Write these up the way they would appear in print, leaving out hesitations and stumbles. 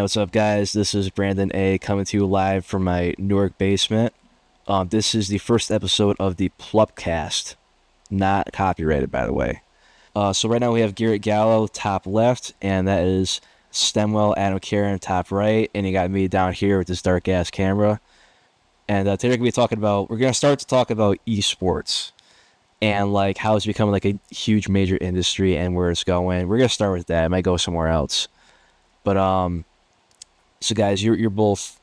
what's up, guys? This is Brandon A. coming to you live from my Newark basement. This is the first episode of the PlupCast, not copyrighted, by the way. So right now we have Garrett Gallo top left, and that is Stemwell Adam Karen top right, and you got me down here with this dark ass camera. And today we're gonna start to talk about esports and like how it's becoming like a huge major industry and where it's going. We're gonna start with that. It might go somewhere else. But so guys, you're both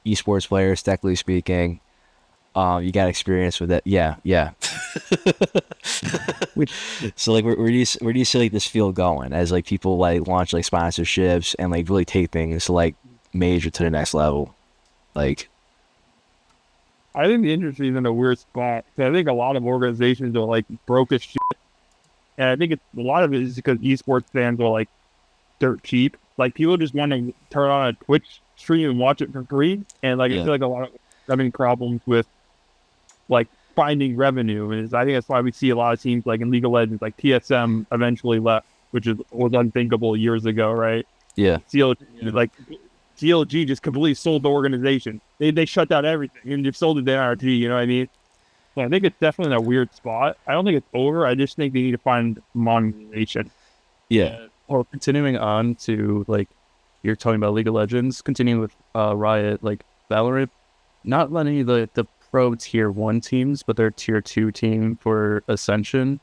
esports players, technically speaking. You got experience with it, yeah. So like, where do you see like this field going as like people like launch like sponsorships and like really take things like major to the next level? Like, I think the industry is in a weird spot. I think a lot of organizations are like broke as shit, and I think a lot of it is because esports fans are like dirt cheap. Like people just want to turn on a Twitch stream and watch it for free, and like I feel like a lot of having problems with like finding revenue. And I think that's why we see a lot of teams like in League of Legends, like TSM eventually left, which was unthinkable years ago, right? Yeah. CLG just completely sold the organization. They shut down everything and just sold it to NRT, you know what I mean? So I think it's definitely in a weird spot. I don't think it's over. I just think they need to find monetization. Yeah. Well, continuing on to like you're talking about League of Legends, continuing with Riot, like Valorant, not letting the pro tier 1 teams, but their tier 2 team for Ascension,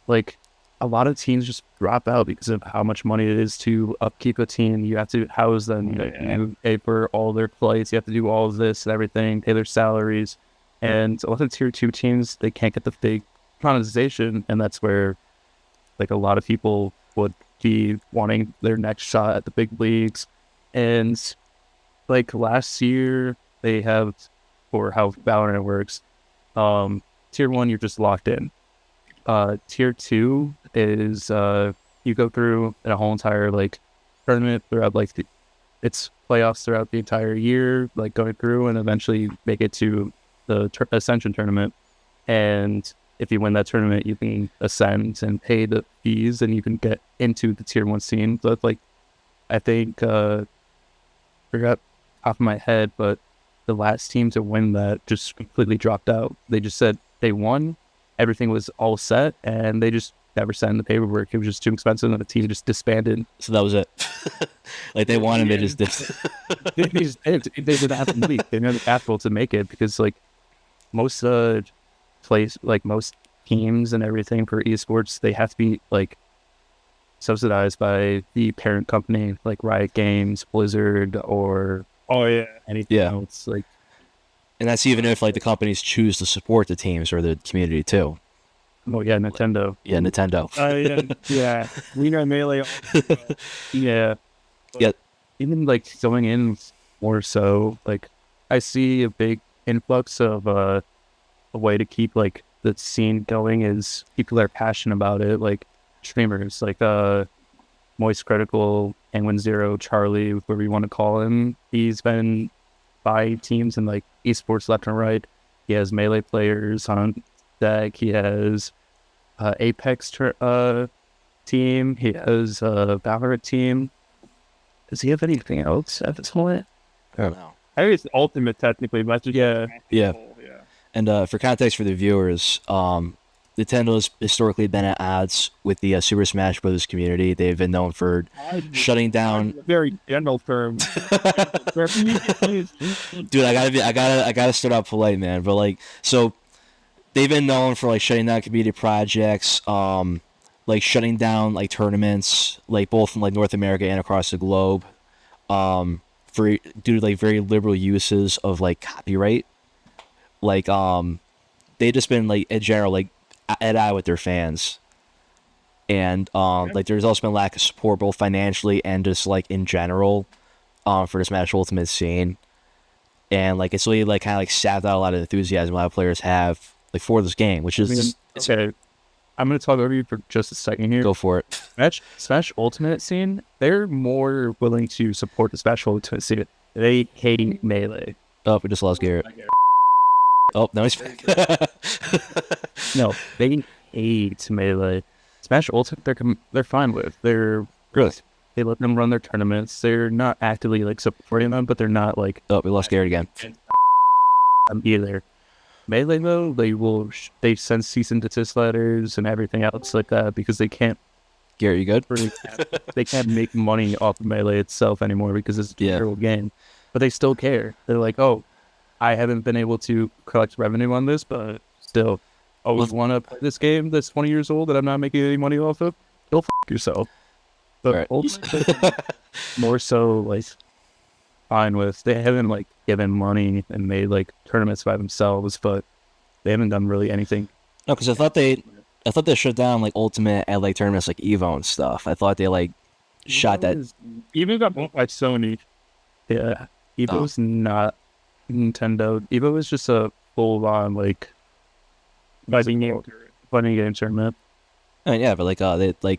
like a lot of teams just drop out because of how much money it is to upkeep a team. You have to house them, you pay for all their flights, you have to do all of this and everything, pay their salaries. And a lot of tier 2 teams, they can't get the big monetization, and that's where like a lot of people would be wanting their next shot at the big leagues. And like last year, they have, for how Valorant works, tier 1, you're just locked in. Tier 2 is you go through a whole entire like tournament throughout like it's playoffs throughout the entire year, like going through, and eventually make it to the Ascension tournament. And if you win that tournament, you can ascend and pay the fees, and you can get into the tier 1 scene. So it's like, I think forgot off of my head, but the last team to win that just completely dropped out. They just said they won, everything was all set, and they just never signed the paperwork. It was just too expensive, and the team just disbanded. So that was it. Like they wanted, they just did. They didn't have to leave. They didn't have to make it, because like most most teams and everything for esports, they have to be like subsidized by the parent company, like Riot Games, Blizzard, or anything else. Like, and that's even if like the companies choose to support the teams or the community too. Oh yeah, Nintendo. Yeah, Nintendo. Yeah. We know Melee. Yeah. Yeah. Even like going in more so, like I see a big influx of a way to keep like the scene going is people that are passionate about it, like streamers, like Moist Critical, Penguin Zero, Charlie, whatever you want to call him. He's been by teams in like esports left and right. He has Melee players on deck. He has Apex team. He has Valorant team. Does he have anything else at this point? I don't know. I think it's Ultimate technically, but that's just Yeah. And for context for the viewers, Nintendo's historically been at odds with the Super Smash Bros. Community. They've been known for shutting down. Very general term. Dude, I gotta start out polite, man. But like, so they've been known for like shutting down community projects, like shutting down like tournaments, like both in like North America and across the globe, due to like very liberal uses of like copyright. Like they just been like in general like at eye with their fans, and like there's also been lack of support both financially and just like in general for the Smash Ultimate scene, and like it's really like kind of like sapped out a lot of enthusiasm a lot of players have like for this game, which is okay. I'm gonna talk over you for just a second here. Go for it. Smash Ultimate scene, they're more willing to support the Smash Ultimate scene. They hate Melee. Oh, we just lost Garrett. Oh, no, he's back. No, they hate Melee. Smash Ultimate, they're fine with. They're really, They let them run their tournaments. They're not actively like supporting them, but they're not like Oh, we lost Garrett again. either. Melee though, they send cease and desist letters and everything else like that because they can't Garrett, you good? they can't make money off of Melee itself anymore because it's a terrible game. But they still care. They're like, oh, I haven't been able to collect revenue on this, but still, always want to play this game that's 20 years old that I'm not making any money off of. Go f*** yourself. But ultimately, more so like fine with. They haven't like given money and made like tournaments by themselves, but they haven't done really anything. No, because I thought they shut down like Ultimate at like tournaments like Evo and stuff. I thought they like shot that. Evo got bought by Sony. Yeah, Evo's not Nintendo. Evo is just a full-on like fighting game tournament. I mean, yeah, but like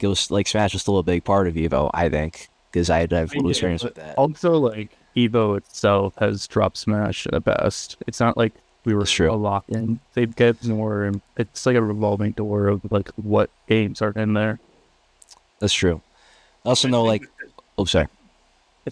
it was like Smash was still a big part of Evo, I think, because I have full experience with that. Also, like Evo itself has dropped Smash in the past. It's not like we were locked in. They get more. It's like a revolving door of like what games are in there. That's true. I also know like, oh sorry.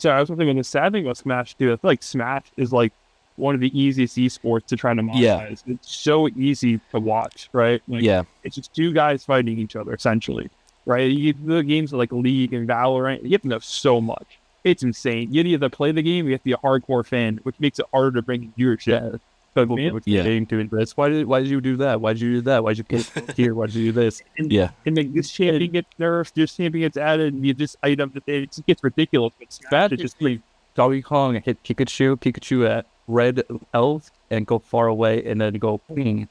I was thinking the sad thing about Smash too. I feel like Smash is like one of the easiest esports to try to monetize. Yeah. It's so easy to watch, right? Like, yeah. It's just two guys fighting each other, essentially, right? The games like League and Valorant, you have to know so much. It's insane. You either play the game, or you have to be a hardcore fan, which makes it harder to bring viewership. Yeah. Doing this. Why did you do that? Why did you do that? Why did you get here? Why did you do this? And like this champion gets nerfed, this champion gets added, and you just item it just gets ridiculous. But Smash is just like Donkey Kong hit Pikachu at red elf and go far away and then go ping.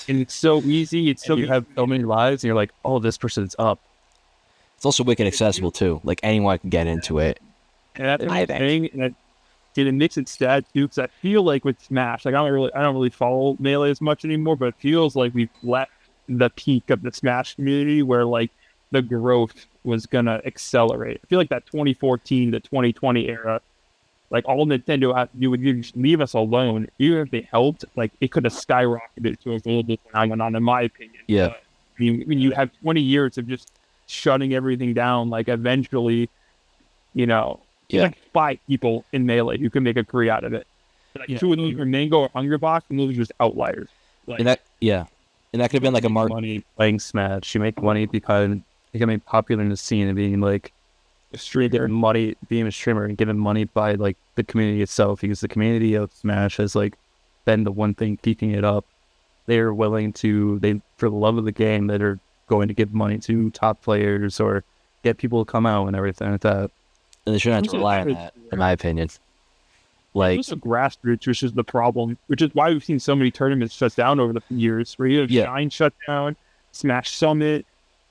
And it's so easy. It's so you have so many lives and you're like, oh, this person's up. It's also wicked accessible too. Like anyone can get into it. And that's the thing. And it makes it sad too, because I feel like with Smash, like I don't really follow Melee as much anymore, but it feels like we've left the peak of the Smash community where like the growth was gonna accelerate. I feel like that 2014 to 2020 era, like all Nintendo had to do was just leave us alone. Even if they helped, like it could have skyrocketed to a global phenomenon, in my opinion. Yeah. But, I mean, when you have 20 years of just shutting everything down, like eventually, like 5 people in Melee who can make a career out of it. Like 2 of those are Mango or Hungrybox, and those are just outliers. Like, and that could have been like a money playing Smash. You make money because becoming popular in the scene and being like money, being a streamer and given money by like the community itself, because the community of Smash has like been the one thing keeping it up. They're willing to for the love of the game that are going to give money to top players or get people to come out and everything like that. And they shouldn't have to rely on that, in my opinion. Like, it's just a grassroots, which is the problem, which is why we've seen so many tournaments shut down over the years. Where you have Shine shut down, Smash Summit,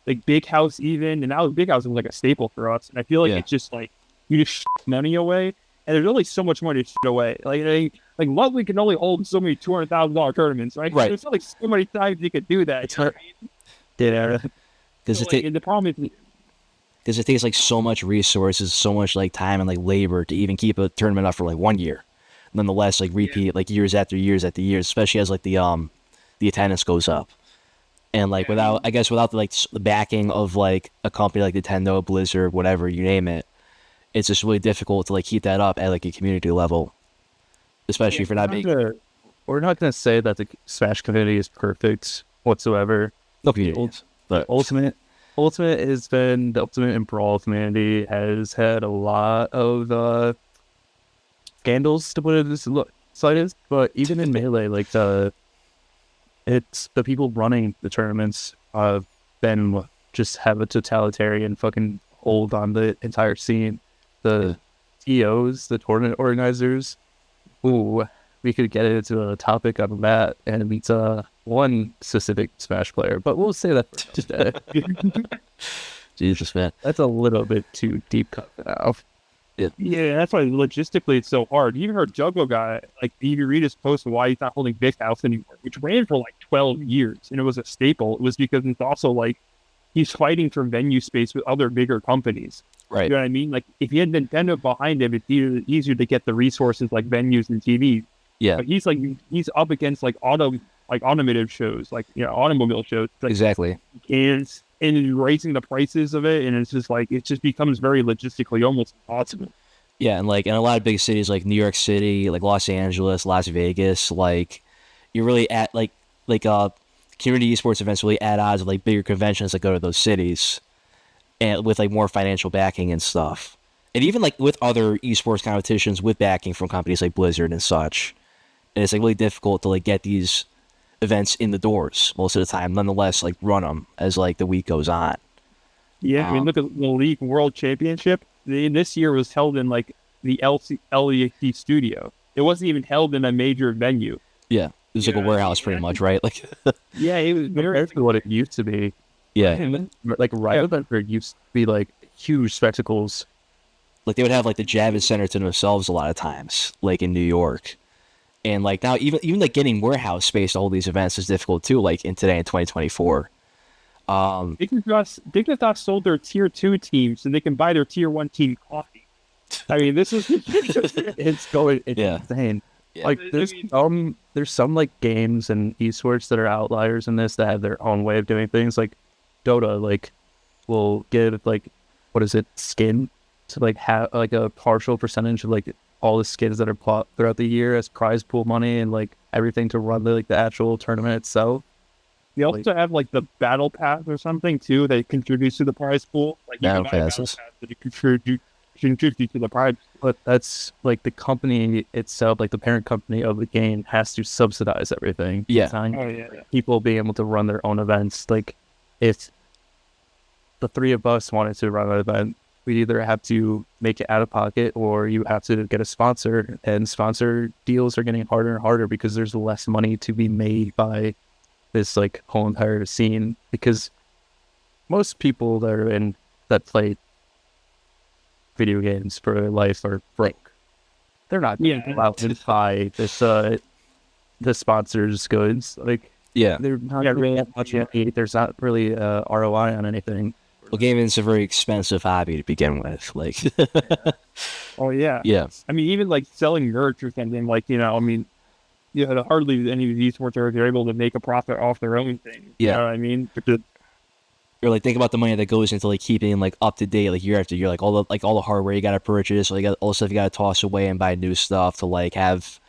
like Big House even, and now Big House is like a staple for us. And I feel like it's just like you just money away, and there's only so much money to shit away. Like Ludwig can only hold so many $200,000 tournaments, right? Right. There's only so many times you could do that. It's hard. Yeah. Because the problem is. Because it takes like so much resources, so much like time and like labor to even keep a tournament up for like 1 year. Nonetheless, like repeat like years after years after years, especially as like the attendance goes up. And like without the backing of like a company like Nintendo, Blizzard, whatever, you name it, it's just really difficult to like keep that up at like a community level. Especially if you're not making. We're not gonna say that the Smash community is perfect whatsoever. No community is, but Ultimate has been the Ultimate and Brawl community has had a lot of scandals to put it this slightest, but even in Melee, like it's the people running the tournaments been just have a totalitarian fucking hold on the entire scene. The TOs, the tournament organizers. Ooh, we could get into a topic on that, and it's one specific Smash player, but we'll say that for today. Jesus, man. That's a little bit too deep cut now. Yeah, that's why logistically it's so hard. You even heard Juggalo guy, like, you read his post on why he's not holding Big House anymore, which ran for like 12 years, and it was a staple. It was because it's also like he's fighting for venue space with other bigger companies. Right. You know what I mean? Like, if you had Nintendo behind him, it's easier to get the resources like venues and TV. Yeah. But he's up against like automotive shows, like automobile shows. Like, exactly. And and raising the prices of it, and it's just like it just becomes very logistically almost impossible. Yeah, and like in a lot of big cities like New York City, like Los Angeles, Las Vegas, like you're really at like community esports events really at odds with like bigger conventions that go to those cities and with like more financial backing and stuff. And even like with other esports competitions with backing from companies like Blizzard and such. And it's like really difficult to like get these events in the doors most of the time. Nonetheless, like run them as like the week goes on. Yeah, I mean, look at the League World Championship. This year was held in like the LEC studio. It wasn't even held in a major venue. Yeah, it was like a warehouse pretty much, right? Like, Yeah, it was very. Compared to what it used to be, yeah, like Riot Event used to be like huge spectacles. like they would have like the Javits Center to themselves a lot of times, like in New York. And like now, even like getting warehouse space to hold these events is difficult too. Like in today in 2024. Dignitas sold their tier 2 teams so they can buy their tier 1 team coffee. I mean, this is It's Yeah. insane. Yeah. Like there's some like games and esports that are outliers in this that have their own way of doing things. Like Dota, like will give like what is it, skin to like have like a partial percentage of like all the skins that are bought throughout the year as prize pool money and like everything to run the actual tournament itself. They also have like the battle pass or something too that contributes to the prize pool. Like you Battle can buy a passes. battle pass that contribute to the prize. But that's like the company itself, like the parent company of the game, has to subsidize everything. Yeah. It's not Oh yeah. people being able to run their own events. Like if the three of us wanted to run an event, we'd either have to make it out of pocket or you have to get a sponsor. And sponsor deals are getting harder and harder because there's less money to be made by this like whole entire scene. Because most people that play video games for their life are broke. They're not allowed to buy this the sponsors goods. Like Yeah. they're not Yeah, really really, that much money. There's not really ROI on anything. Well, gaming is a very expensive hobby to begin with. Like, Oh yeah. yeah, I mean, even like selling merch or something, like, I mean, hardly any of these esports are able to make a profit off their own thing. Yeah. You know what I mean? or like think about the money that goes into like keeping like up to date like year after year, like all the hardware you got to purchase, like all the stuff you got to toss away and buy new stuff to like have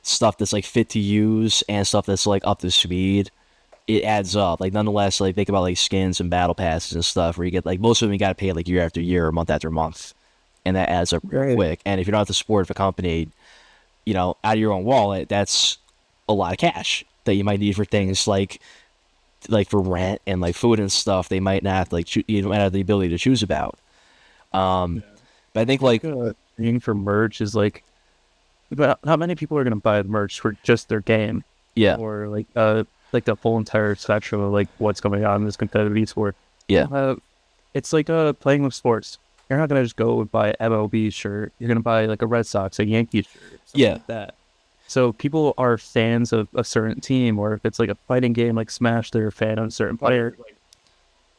stuff that's like fit to use and stuff that's like up to speed. It adds up. Like nonetheless, like think about like skins and battle passes and stuff where you get like most of them you got to pay like year after year or month after month, and that adds up real Right. quick. And if you're not the support of a company, out of your own wallet, that's a lot of cash that you might need for things like for rent and like food and stuff. They might not like you might have the ability to choose about. But I think like Thing for merch is like, but how many people are going to buy the merch for just their game yeah or like the whole entire spectrum of like what's going on in this competitive esport? yeah It's like playing with sports. You're not gonna just go and buy an MLB shirt. You're gonna buy like a Red Sox, a Yankees shirt, something Yeah. like that. So people are fans of a certain team, or if it's like a fighting game like Smash, they're a fan of a certain player. Like,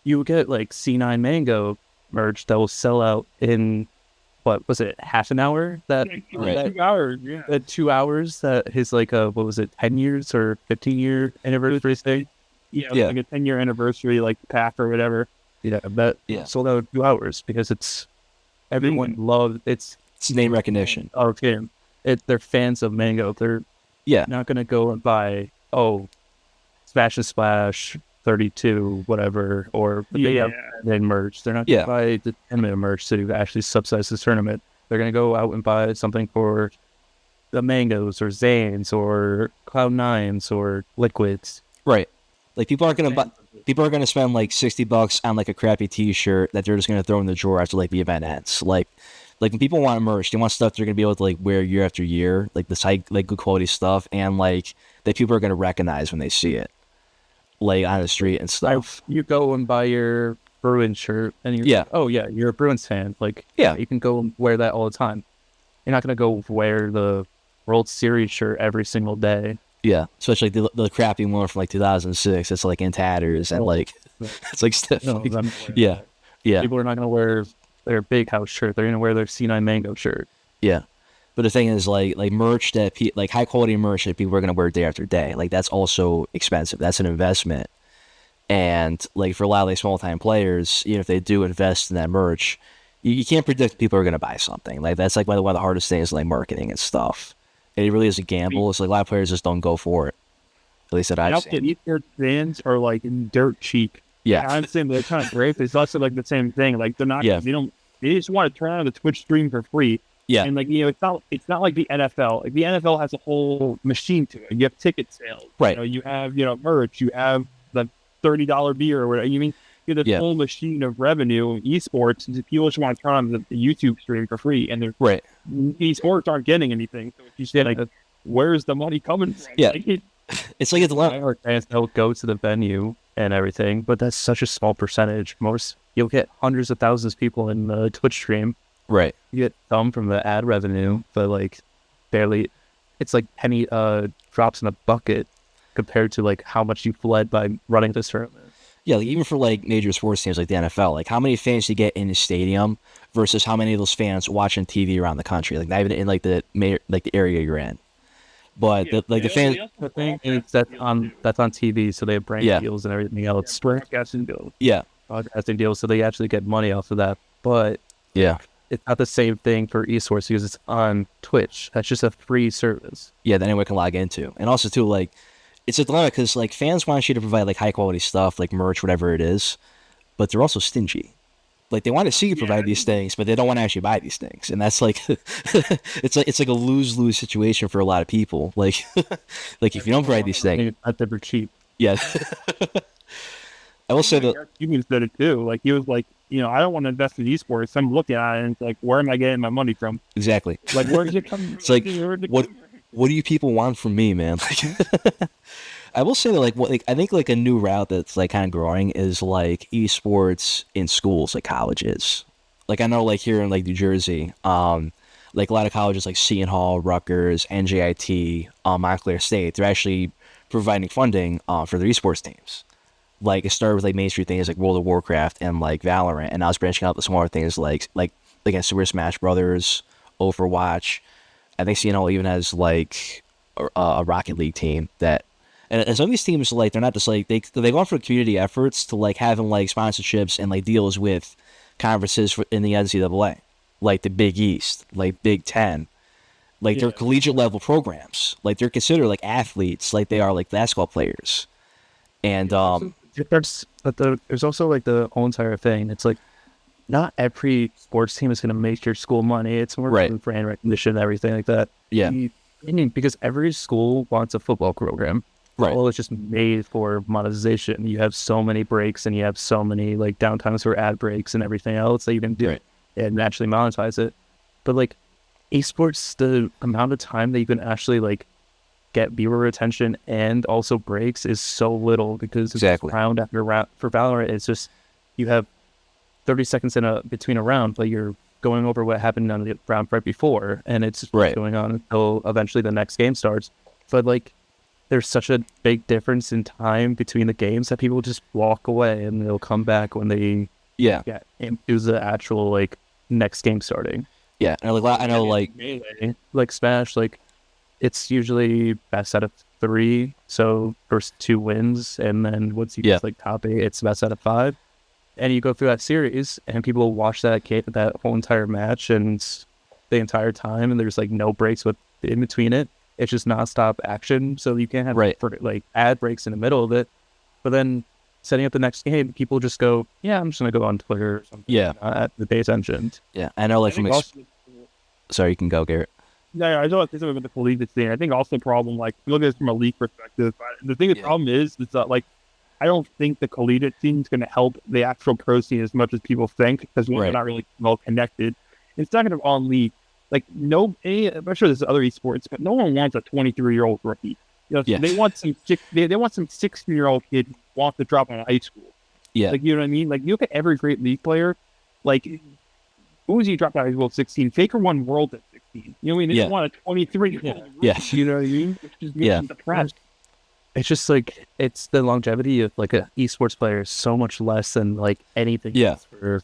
you would get like C9 Mango merch that will sell out in what was it, half an hour? That Right. 2 hours, yeah. 2 hours that his like what was it, 10 years or 15-year anniversary thing? Yeah, Yeah. like a 10-year anniversary, like pack or whatever. Yeah, that Yeah. sold out in 2 hours because it's everyone loved it's name recognition. okay. They're fans of Mango. They're Yeah not gonna go and buy Smash and Splash 32 whatever or Yeah. then merch. They're not Yeah. gonna buy the tournament merch to actually subsidize the tournament. They're gonna go out and buy something for the Mangoes or Zanes or Cloud9s or Liquids. right. Like people aren't gonna spend like $60 on like a crappy T-shirt that they're just gonna throw in the drawer after like the event ends. Like when people want merch, they want stuff they're gonna be able to like wear year after year, like this high like good quality stuff, and like that people are gonna recognize when they see it, like on the street and stuff. You go and buy your Bruins shirt and you're Yeah. oh yeah, you're a Bruins fan. Like Yeah. you can go and wear that all the time. You're not gonna go wear the World Series shirt every single day. Yeah, especially the crappy one from like 2006. It's like in tatters and like it's like stiff. No, Like, I'm- yeah, yeah, People are not gonna wear their Big House shirt. They're gonna wear their C9 Mango shirt. yeah. But the thing is, like merch that like high quality merch that people are gonna wear day after day. Like that's also expensive. That's an investment, And like for a lot of these small time players, if they do invest in that merch, you can't predict people are going to buy something. Like that's like one of the hardest things, like marketing and stuff. And it really is a gamble. It's like a lot of players just don't go for it. At least that I've seen. Esports fans are like dirt cheap. Yeah. I'm saying they're kind of great, but it's also like the same thing. Like they're not. Yeah. They just want to turn on the Twitch stream for free. Yeah. And like it's not like the NFL. Like the NFL has a whole machine to it. You have ticket sales. Right. You have merch. You have the $30 beer or whatever. You have this whole machine of revenue. Esports, people just want to turn on the YouTube stream for free, and they're right. Esports aren't getting anything. So it's just like, where's the money coming from? Yeah. Like, it's like a lot of fans they'll go to the venue and everything, but that's such a small percentage. You'll get hundreds of thousands of people in the Twitch stream. Right. You get some from the ad revenue, but like barely. It's like penny drops in a bucket compared to like how much you fled by running this tournament. Yeah, like even for like major sports teams like the NFL, like how many fans do you get in the stadium versus how many of those fans watching TV around the country, like not even in like the area you're in. But the fans, the thing is that's on TV, so they have brand deals and everything else. Broadcasting deals. Yeah, broadcasting deals, so they actually get money off of that. But it's not the same thing for esports because it's on Twitch. That's just a free service. Yeah, that anyone can log into, and also too like. It's a dilemma because like fans want you to provide like high quality stuff like merch, whatever it is, but they're also stingy. Like they want to see you provide these things, but they don't want to actually buy these things, and that's like it's like a lose situation for a lot of people. Like like if you don't provide these things, not that they're cheap. Yeah, I will say that you said it too. Like he was like, I don't want to invest in esports. I'm looking at it and it's like, where am I getting my money from? Exactly. Like where does it come? It's like what do you people want from me, man? Like, I will say that I think like a new route that's like kind of growing is like esports in schools, like colleges. Like I know like here in like New Jersey, like a lot of colleges like Seton Hall, Rutgers, NJIT, Montclair State, they're actually providing funding for their esports teams. Like it started with like mainstream things like World of Warcraft and like Valorant, and now it's branching out to smaller things like against Super Smash Brothers, Overwatch. I think CNL even has like a Rocket League team that, and some of these teams like they're not just like they go on for community efforts to like having like sponsorships and like deals with conferences in the NCAA, like the Big East, like Big Ten, like they're collegiate level programs, like they're considered like athletes, like they are like basketball players, and there's also like the whole entire thing. It's like not every sports team is going to make your school money. It's more brand recognition and everything like that. Yeah. Because every school wants a football program. Right. Well, it's just made for monetization. You have so many breaks and you have so many like downtimes for ad breaks and everything else that you can do and actually monetize it. But like esports, the amount of time that you can actually like get viewer retention and also breaks is so little because it's round after round. For Valorant, it's just you have 30 seconds between a round, but you're going over what happened on the round right before, and it's going on until eventually the next game starts. But like, there's such a big difference in time between the games that people just walk away and they'll come back when they get into the actual like next game starting. Yeah, and like I know like Smash, like it's usually best out of 3, so first 2 wins, and then once you get like top 8, it's best out of 5. And you go through that series, and people will watch that whole entire match and the entire time, and there's like no breaks in between it. It's just nonstop action, so you can't have like ad breaks in the middle of it. But then setting up the next game, people just go, I'm just gonna go on Twitter or something. Yeah, the base engine. Yeah, I know. Like sorry, you can go, Garrett. Yeah, I don't think something about the collegiate thing. I think also the problem, like look at this from a league perspective. The problem is that like. I don't think the collegiate scene is going to help the actual pro scene as much as people think because we're not really well connected. It's not going to on league. Like I'm sure there's other esports, but no one wants a 23-year-old rookie. They want some 16-year-old kid who wants to drop out of high school. Yeah, like you know what I mean. Like you look at every great league player, like Uzi dropped out of high school at 16. Faker won World at 16. You know what I mean? They want a 23-year-old. Yes, you know what I mean? Which just makes them depressed. It's just like it's the longevity of like a esports player is so much less than like anything else for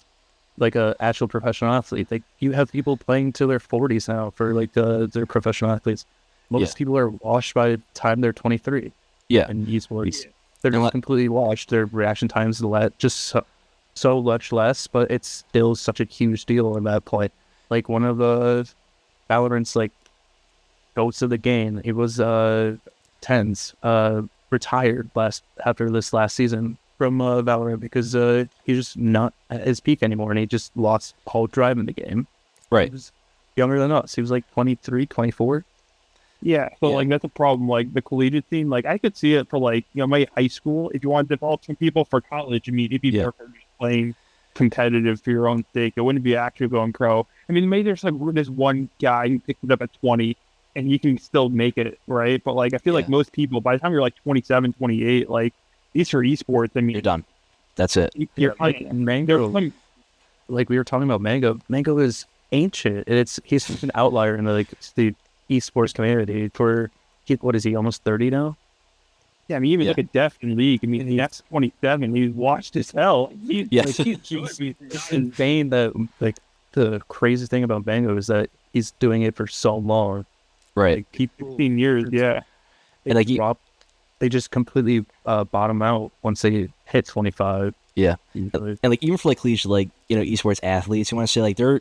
like a actual professional athlete. Like you have people playing to their 40s now for like their professional athletes. Most people are washed by the time they're 23. Yeah, in esports. they're And just what- completely washed. Their reaction times just so much less, but it's still such a huge deal at that point. Like one of the Valorant's like goats of the game, it was Tens retired after this last season from Valorant because he's just not at his peak anymore, and he just lost all drive in the game. Right. He was younger than us. He was like 23, 24. Yeah, so Yeah. like that's a problem. Like the collegiate scene, like I could see it for like my high school. If you want to develop some people for college, I mean, it'd be Yeah. better for just playing competitive for your own sake. It wouldn't be actually going pro. I mean, maybe there's like this one guy who picked it up at 20 and he can still make it, right? But like I feel like Yeah. most people, by the time you're like 27, 28, like these are esports. I mean, You're done. That's it. You're like Mango, like we were talking about Mango. Mango is ancient. He's such an outlier in the esports community. What is he, almost 30 now? Yeah, I mean, even Yeah. look at Def in League. I mean, that's 27. He's watched as hell. Yes. It's insane that like the craziest thing about Mango is that he's doing it for so long. Right. Like people 15 years, yeah. they And, like, they just completely bottom out once they hit 25. Yeah. usually. And like even for like collegiate, like esports athletes, you want to say like they're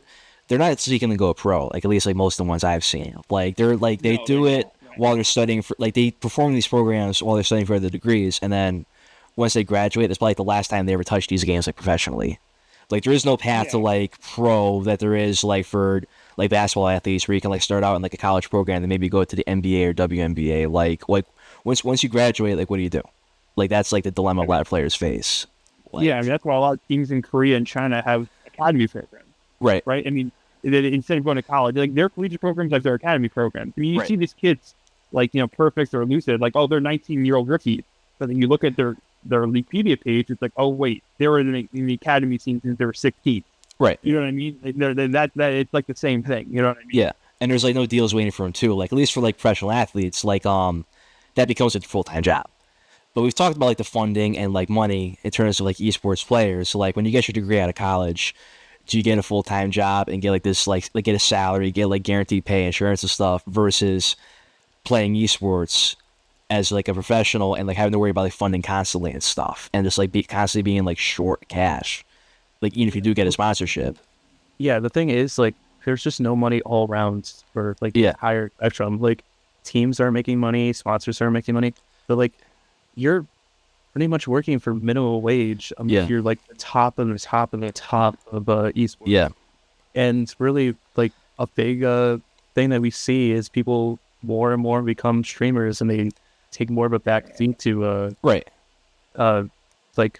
not seeking to go pro. Like at least like most of the ones I've seen. Like they're like they do it while they're studying for, like they perform these programs while they're studying for their degrees, and then once they graduate, it's probably like the last time they ever touch these games like professionally. Like there is no path to like pro that there is like for like basketball athletes where you can like start out in like a college program and maybe go to the NBA or WNBA. Like once you graduate, like what do you do? Like that's like the dilemma a lot of players face. Like, Yeah, I mean, that's why a lot of teams in Korea and China have academy programs, right. right? I mean, instead of going to college, like their collegiate programs have their academy programs. I mean, you Right. see these kids, like, Perfect or Lucid, like, oh, they're 19-year-old rookies. But then you look at their Wikipedia page, it's like, oh, wait, they were in the academy scene since they were 16. Right. You know what I mean? Like, that it's like the same thing. You know what I mean? Yeah, and there's like no deals waiting for him too. Like at least for like professional athletes, like that becomes a full-time job. But we've talked about like the funding and like money in terms of like esports players. So like when you get your degree out of college, do you get a full-time job and get like this like get a salary, get like guaranteed pay, insurance and stuff, versus playing esports as like a professional and like having to worry about like funding constantly and stuff, and just like constantly being like short cash, like even if you do get a sponsorship. Yeah, the thing is, like, there's just no money all around for like the Yeah. entire spectrum. Like, teams are making money, sponsors are making money, but like, you're pretty much working for minimum wage. Yeah. You're like the top of the top of the top of esports. Yeah, And really, like, a big thing that we see is people more and more become streamers, and they take more of a back seat to right. like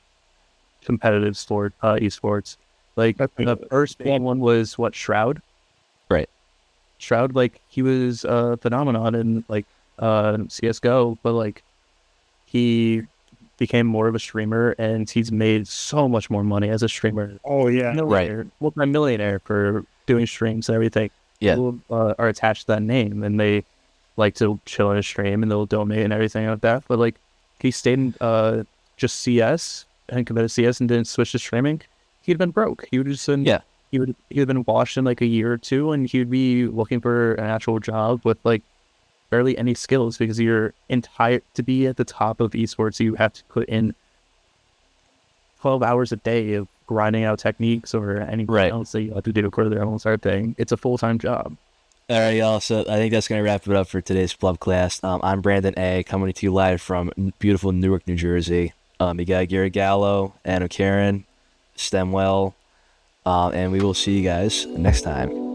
competitive esports. Like the first big one was Shroud. Right. Shroud, like, he was a phenomenon in like CS:GO, but like he became more of a streamer, and he's made so much more money as a streamer. Oh, yeah. Multi-millionaire for doing streams and everything. Yeah. People are attached to that name, and they like to chill in a stream, and they'll donate and everything like that. But like, he stayed in just CS and committed CS and didn't switch to streaming, he'd been broke. He would just been, Yeah. he would have been washed in like a year or two, and he'd be looking for an actual job with like barely any skills, because you're to be at the top of esports, you have to put in 12 hours a day of grinding out techniques or anything Right. else that you have to do for their own sort of thing. It's a full-time job. All right, y'all. So I think that's going to wrap it up for today's PlupCast. I'm Brandon A, coming to you live from beautiful Newark, New Jersey. You got Gary Gallo, Anna Karen, Stemwell, and we will see you guys next time.